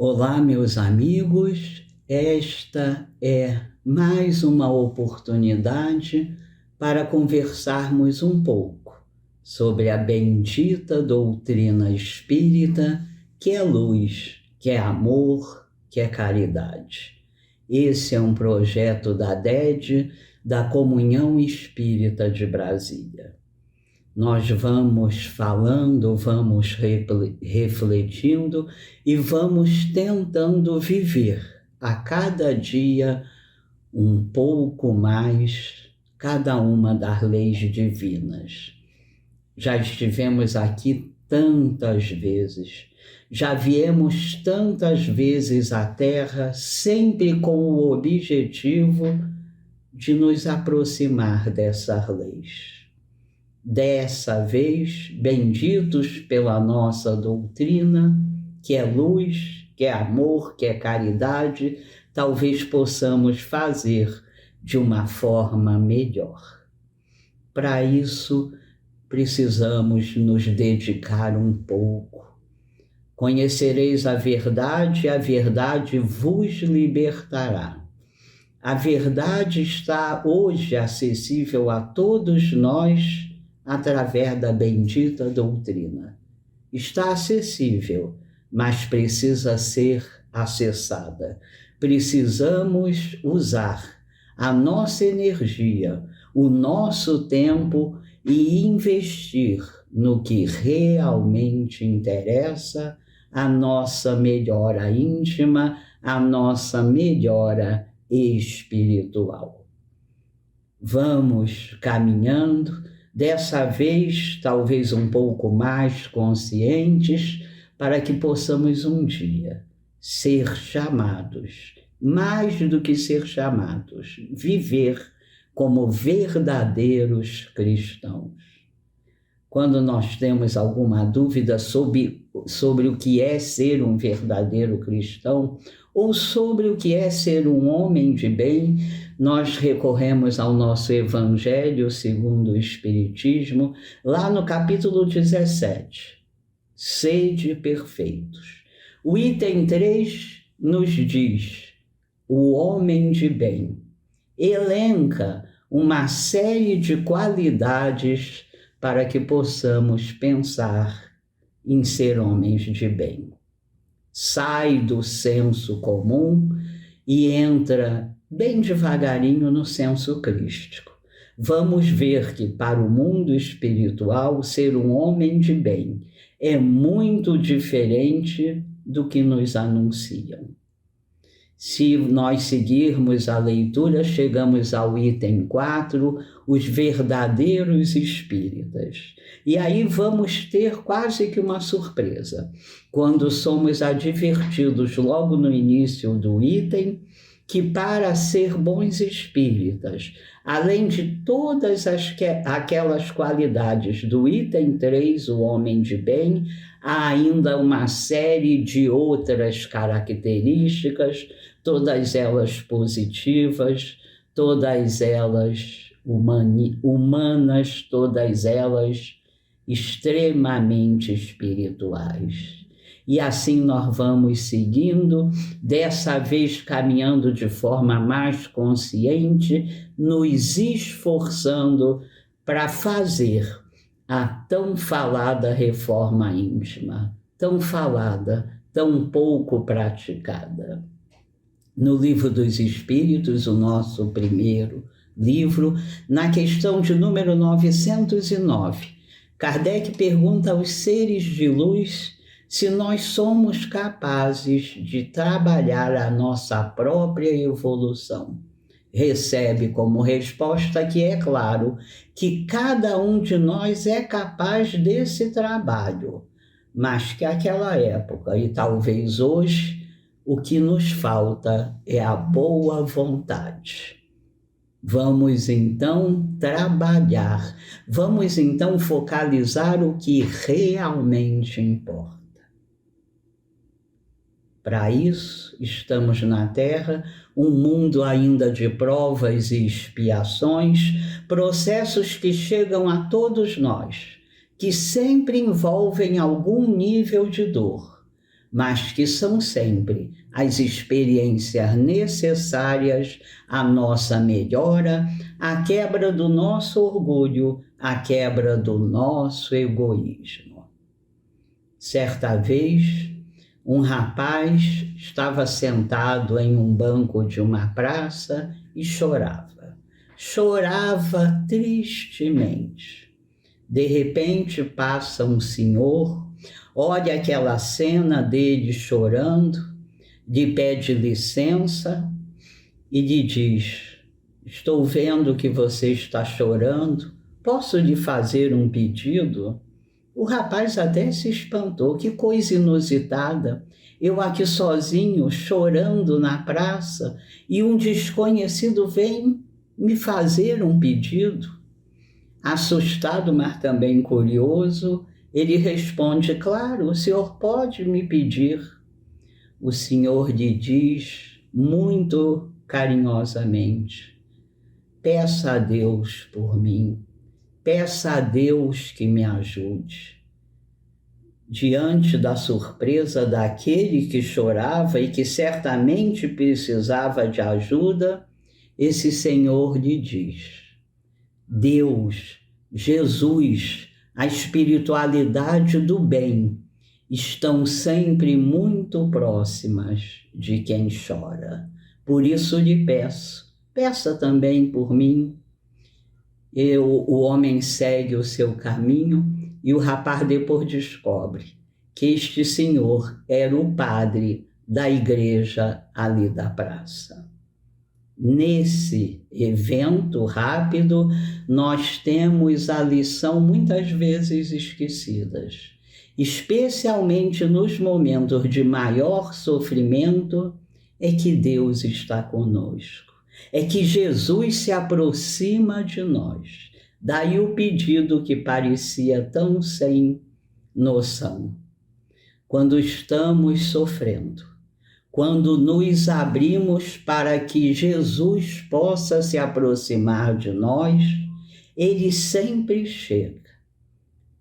Olá, meus amigos. Esta é mais uma oportunidade para conversarmos um pouco sobre a bendita doutrina espírita, que é luz, que é amor, que é caridade. Esse é um projeto da DED, da Comunhão Espírita de Brasília. Nós vamos falando, vamos refletindo e vamos tentando viver a cada dia um pouco mais cada uma das leis divinas. Já estivemos aqui tantas vezes, já viemos tantas vezes à Terra, sempre com o objetivo de nos aproximar dessas leis. Dessa vez, benditos pela nossa doutrina, que é luz, que é amor, que é caridade, talvez possamos fazer de uma forma melhor. Para isso, precisamos nos dedicar um pouco. Conhecereis a verdade vos libertará. A verdade está hoje acessível a todos nós, através da bendita doutrina. Está acessível, mas precisa ser acessada. Precisamos usar a nossa energia, o nosso tempo e investir no que realmente interessa, a nossa melhora íntima, a nossa melhora espiritual. Vamos caminhando, dessa vez talvez um pouco mais conscientes, para que possamos um dia ser chamados, mais do que ser chamados, viver como verdadeiros cristãos. Quando nós temos alguma dúvida sobre o que é ser um verdadeiro cristão, ou sobre o que é ser um homem de bem, nós recorremos ao nosso Evangelho segundo o Espiritismo, lá no capítulo 17, Sede perfeitos. O item 3 nos diz, o homem de bem elenca uma série de qualidades para que possamos pensar em ser homens de bem. Sai do senso comum e entra bem devagarinho no senso crístico. Vamos ver que para o mundo espiritual, ser um homem de bem é muito diferente do que nos anunciam. Se nós seguirmos a leitura, chegamos ao item 4, os verdadeiros espíritas. E aí vamos ter quase que uma surpresa, quando somos advertidos logo no início do item, que para ser bons espíritas, além de todas aquelas qualidades do item 3, o homem de bem, há ainda uma série de outras características, todas elas positivas, todas elas humanas, todas elas extremamente espirituais. E assim nós vamos seguindo, dessa vez caminhando de forma mais consciente, nos esforçando para fazer a tão falada reforma íntima, tão falada, tão pouco praticada. No Livro dos Espíritos, o nosso primeiro livro, na questão de número 909, Kardec pergunta aos seres de luz se nós somos capazes de trabalhar a nossa própria evolução. Recebe como resposta que é claro que cada um de nós é capaz desse trabalho, mas que naquela época e talvez hoje, o que nos falta é a boa vontade. Vamos então trabalhar, vamos então focalizar o que realmente importa. Para isso, estamos na Terra, um mundo ainda de provas e expiações, processos que chegam a todos nós, que sempre envolvem algum nível de dor, mas que são sempre as experiências necessárias à nossa melhora, à quebra do nosso orgulho, à quebra do nosso egoísmo. Certa vez, um rapaz estava sentado em um banco de uma praça e chorava. Chorava tristemente. De repente passa um senhor, olha aquela cena dele chorando, lhe pede licença e lhe diz: estou vendo que você está chorando, posso lhe fazer um pedido? O rapaz até se espantou, que coisa inusitada, eu aqui sozinho, chorando na praça, e um desconhecido vem me fazer um pedido. Assustado, mas também curioso, ele responde: claro, o senhor pode me pedir. O senhor lhe diz muito carinhosamente: peça a Deus por mim, peça a Deus que me ajude. Diante da surpresa daquele que chorava e que certamente precisava de ajuda, esse senhor lhe diz: Deus, Jesus, a espiritualidade do bem, estão sempre muito próximas de quem chora. Por isso lhe peço, peça também por mim. O homem segue o seu caminho e o rapaz depois descobre que este senhor era o padre da igreja ali da praça. Nesse evento rápido, nós temos a lição muitas vezes esquecidas, especialmente nos momentos de maior sofrimento, é que Deus está conosco, é que Jesus se aproxima de nós. Daí o pedido que parecia tão sem noção. Quando estamos sofrendo, quando nos abrimos para que Jesus possa se aproximar de nós, ele sempre chega,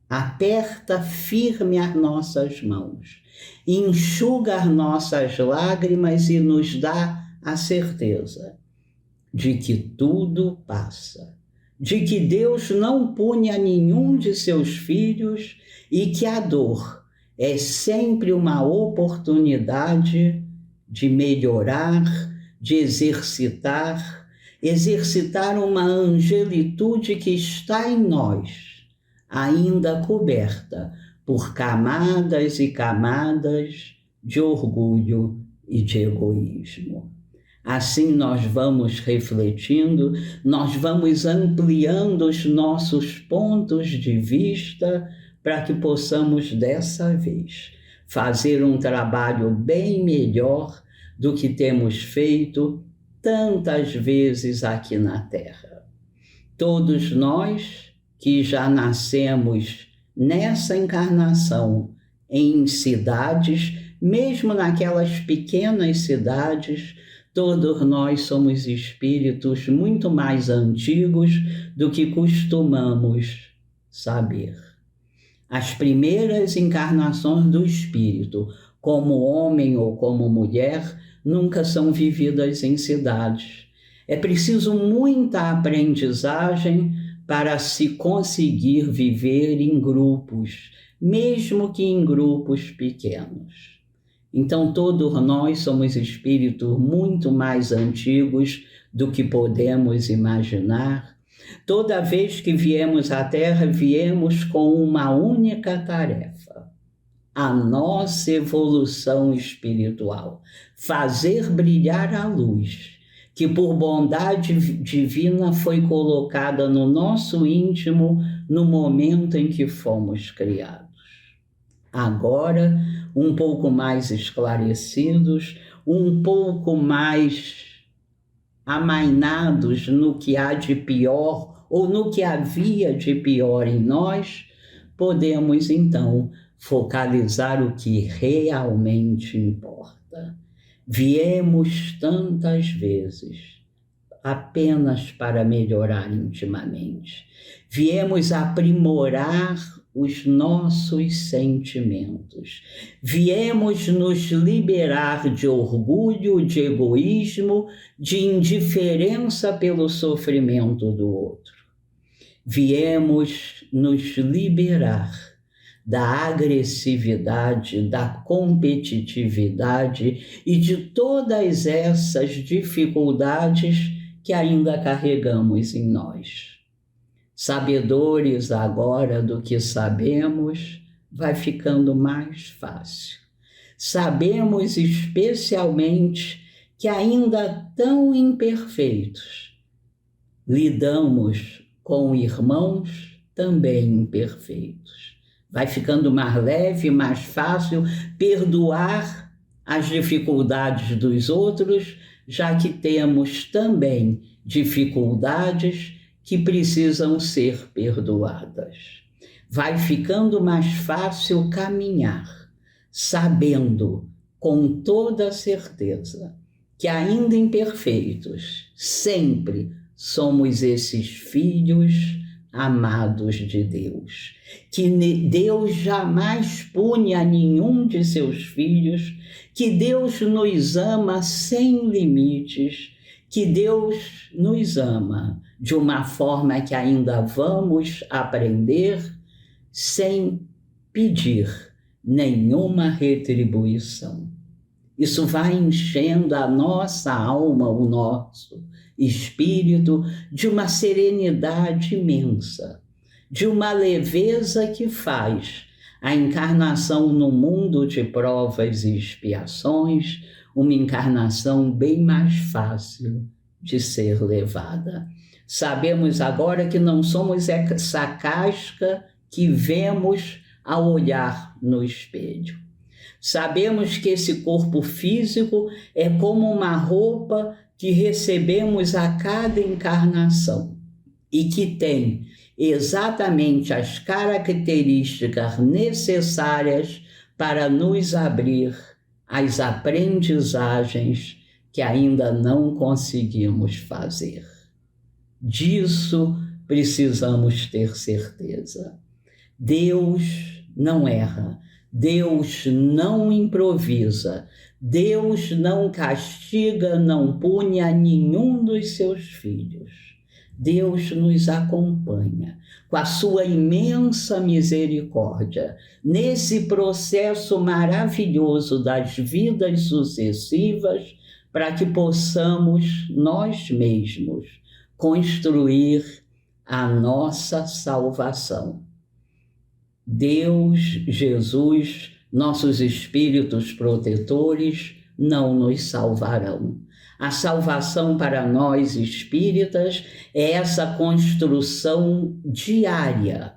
aperta firme as nossas mãos, enxuga as nossas lágrimas e nos dá a certeza de que tudo passa, de que Deus não pune a nenhum de seus filhos e que a dor é sempre uma oportunidade de melhorar, de exercitar uma angelitude que está em nós, ainda coberta por camadas e camadas de orgulho e de egoísmo. Assim nós vamos refletindo, nós vamos ampliando os nossos pontos de vista para que possamos dessa vez fazer um trabalho bem melhor do que temos feito tantas vezes aqui na Terra. Todos nós que já nascemos nessa encarnação em cidades, mesmo naquelas pequenas cidades, todos nós somos espíritos muito mais antigos do que costumamos saber. As primeiras encarnações do espírito, como homem ou como mulher, nunca são vividas em cidades. É preciso muita aprendizagem para se conseguir viver em grupos, mesmo que em grupos pequenos. Então, todos nós somos espíritos muito mais antigos do que podemos imaginar. Toda vez que viemos à Terra, viemos com uma única tarefa: a nossa evolução espiritual, fazer brilhar a luz que por bondade divina foi colocada no nosso íntimo no momento em que fomos criados. Agora, um pouco mais esclarecidos, um pouco mais amainados no que há de pior ou no que havia de pior em nós, podemos então focalizar o que realmente importa. Viemos tantas vezes apenas para melhorar intimamente. Viemos aprimorar os nossos sentimentos. Viemos nos liberar de orgulho, de egoísmo, de indiferença pelo sofrimento do outro. Viemos nos liberar da agressividade, da competitividade e de todas essas dificuldades que ainda carregamos em nós. Sabedores agora do que sabemos, vai ficando mais fácil. Sabemos especialmente que ainda tão imperfeitos, lidamos com irmãos também imperfeitos. Vai ficando mais leve, mais fácil perdoar as dificuldades dos outros, já que temos também dificuldades que precisam ser perdoadas. Vai ficando mais fácil caminhar, sabendo com toda certeza que, ainda imperfeitos, sempre somos esses filhos amados de Deus. Que Deus jamais pune a nenhum de seus filhos, que Deus nos ama sem limites, que Deus nos ama de uma forma que ainda vamos aprender sem pedir nenhuma retribuição. Isso vai enchendo a nossa alma, o nosso espírito, de uma serenidade imensa, de uma leveza que faz a encarnação no mundo de provas e expiações uma encarnação bem mais fácil de ser levada. Sabemos agora que não somos essa casca que vemos ao olhar no espelho. Sabemos que esse corpo físico é como uma roupa que recebemos a cada encarnação e que tem exatamente as características necessárias para nos abrir às aprendizagens que ainda não conseguimos fazer. Disso precisamos ter certeza. Deus não erra, Deus não improvisa, Deus não castiga, não pune a nenhum dos seus filhos. Deus nos acompanha com a sua imensa misericórdia nesse processo maravilhoso das vidas sucessivas, para que possamos nós mesmos construir a nossa salvação. Deus, Jesus, nossos espíritos protetores não nos salvarão. A salvação para nós espíritas é essa construção diária,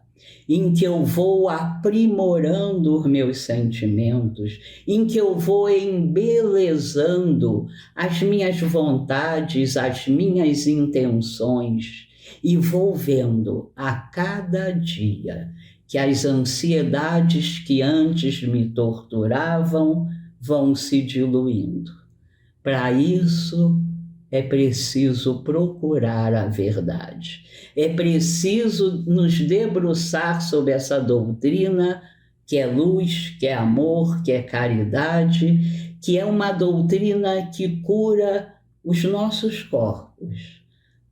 em que eu vou aprimorando os meus sentimentos, em que eu vou embelezando as minhas vontades, as minhas intenções, e vou vendo a cada dia que as ansiedades que antes me torturavam vão se diluindo. Para isso, é preciso procurar a verdade. É preciso nos debruçar sobre essa doutrina que é luz, que é amor, que é caridade, que é uma doutrina que cura os nossos corpos,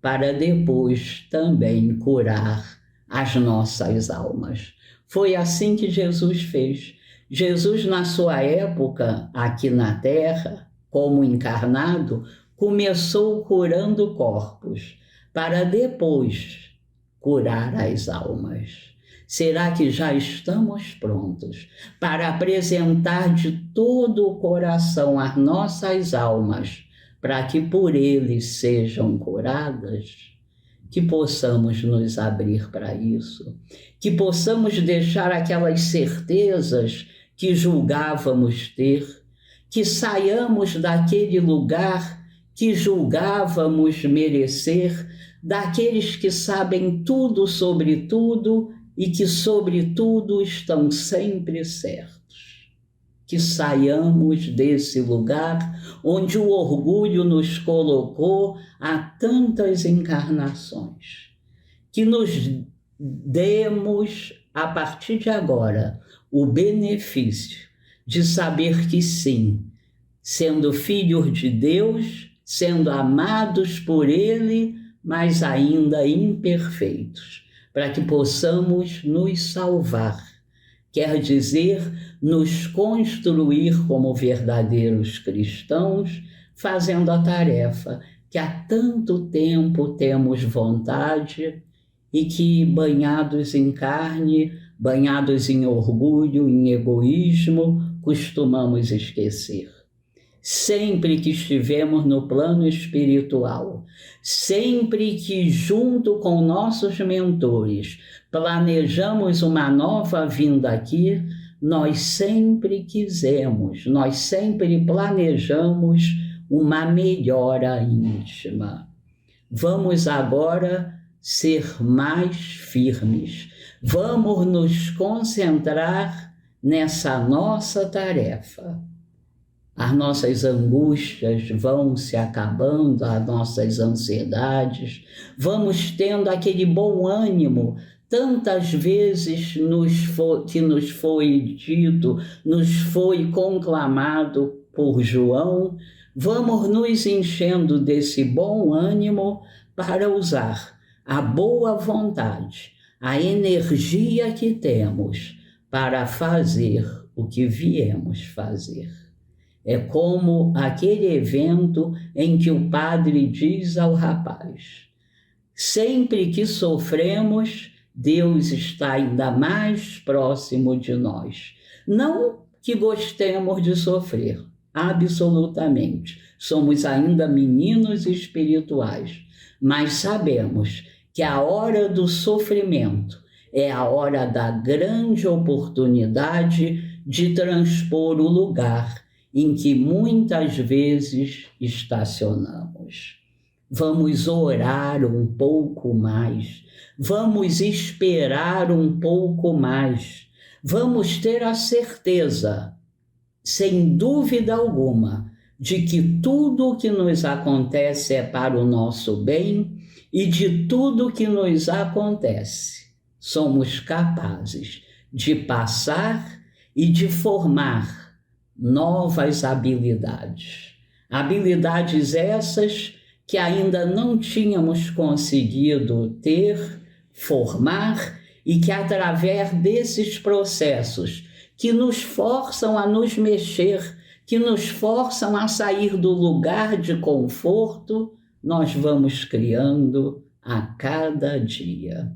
para depois também curar as nossas almas. Foi assim que Jesus fez. Jesus, na sua época, aqui na Terra, como encarnado, começou curando corpos, para depois curar as almas. Será que já estamos prontos para apresentar de todo o coração as nossas almas, para que por eles sejam curadas? Que possamos nos abrir para isso, que possamos deixar aquelas certezas que julgávamos ter, que saiamos daquele lugar que julgávamos merecer, daqueles que sabem tudo sobre tudo e que sobre tudo estão sempre certos. Que saiamos desse lugar onde o orgulho nos colocou há tantas encarnações. Que nos demos a partir de agora, o benefício de saber que sim, sendo filhos de Deus, sendo amados por Ele, mas ainda imperfeitos, para que possamos nos salvar. Quer dizer, nos construir como verdadeiros cristãos, fazendo a tarefa que há tanto tempo temos vontade e que, banhados em carne, banhados em orgulho, em egoísmo, costumamos esquecer. Sempre que estivemos no plano espiritual, sempre que, junto com nossos mentores, planejamos uma nova vinda aqui, nós sempre quisemos, nós sempre planejamos uma melhora íntima. Vamos agora ser mais firmes, vamos nos concentrar nessa nossa tarefa. As nossas angústias vão se acabando, as nossas ansiedades, vamos tendo aquele bom ânimo, tantas vezes que nos foi dito, nos foi conclamado por João, vamos nos enchendo desse bom ânimo para usar a boa vontade, a energia que temos para fazer o que viemos fazer. É como aquele evento em que o padre diz ao rapaz: sempre que sofremos, Deus está ainda mais próximo de nós. Não que gostemos de sofrer, absolutamente. Somos ainda meninos espirituais, mas sabemos que a hora do sofrimento é a hora da grande oportunidade de transpor o lugar em que muitas vezes estacionamos. Vamos orar um pouco mais, vamos esperar um pouco mais, vamos ter a certeza, sem dúvida alguma, de que tudo o que nos acontece é para o nosso bem e de tudo o que nos acontece somos capazes de passar e de formar novas habilidades. Habilidades essas que ainda não tínhamos conseguido ter, formar, e que através desses processos que nos forçam a nos mexer, que nos forçam a sair do lugar de conforto, nós vamos criando a cada dia.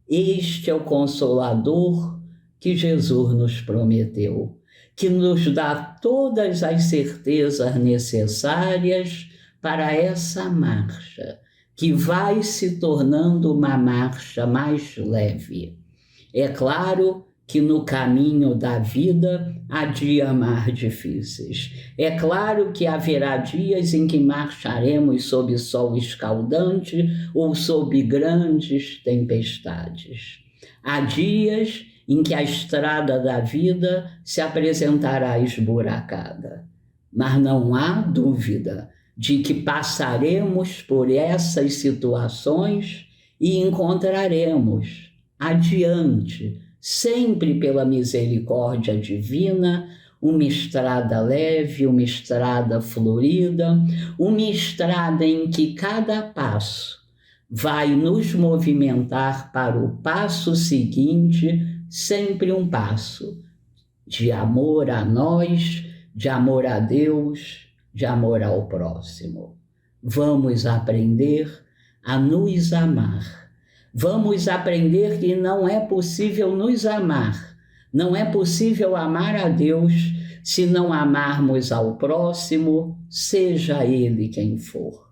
Este é o Consolador que Jesus nos prometeu, que nos dá todas as certezas necessárias para essa marcha, que vai se tornando uma marcha mais leve. É claro que no caminho da vida há dias mais difíceis. É claro que haverá dias em que marcharemos sob sol escaldante ou sob grandes tempestades. Há dias em que a estrada da vida se apresentará esburacada. Mas não há dúvida de que passaremos por essas situações e encontraremos adiante, sempre pela misericórdia divina, uma estrada leve, uma estrada florida, uma estrada em que cada passo vai nos movimentar para o passo seguinte, sempre um passo de amor a nós, de amor a Deus, de amor ao próximo. Vamos aprender a nos amar. Vamos aprender que não é possível nos amar, não é possível amar a Deus se não amarmos ao próximo, seja ele quem for.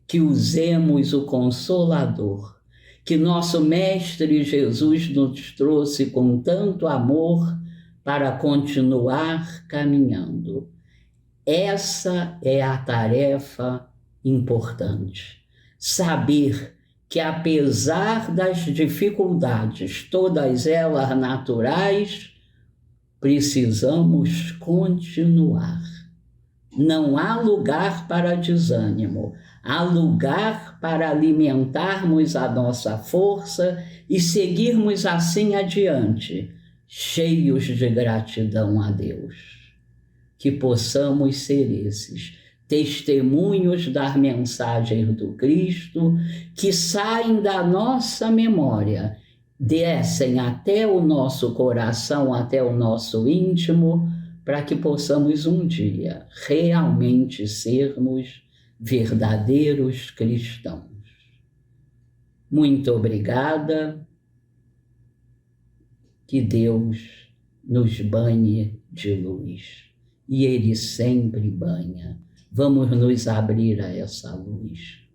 Que usemos o Consolador, que nosso Mestre Jesus nos trouxe com tanto amor para continuar caminhando. Essa é a tarefa importante. Saber que, apesar das dificuldades, todas elas naturais, precisamos continuar. Não há lugar para desânimo, há lugar para alimentarmos a nossa força e seguirmos assim adiante, cheios de gratidão a Deus. Que possamos ser esses testemunhos das mensagens do Cristo que saem da nossa memória, descem até o nosso coração, até o nosso íntimo, para que possamos um dia realmente sermos verdadeiros cristãos. Muito obrigada. Que Deus nos banhe de luz. E Ele sempre banha. Vamos nos abrir a essa luz.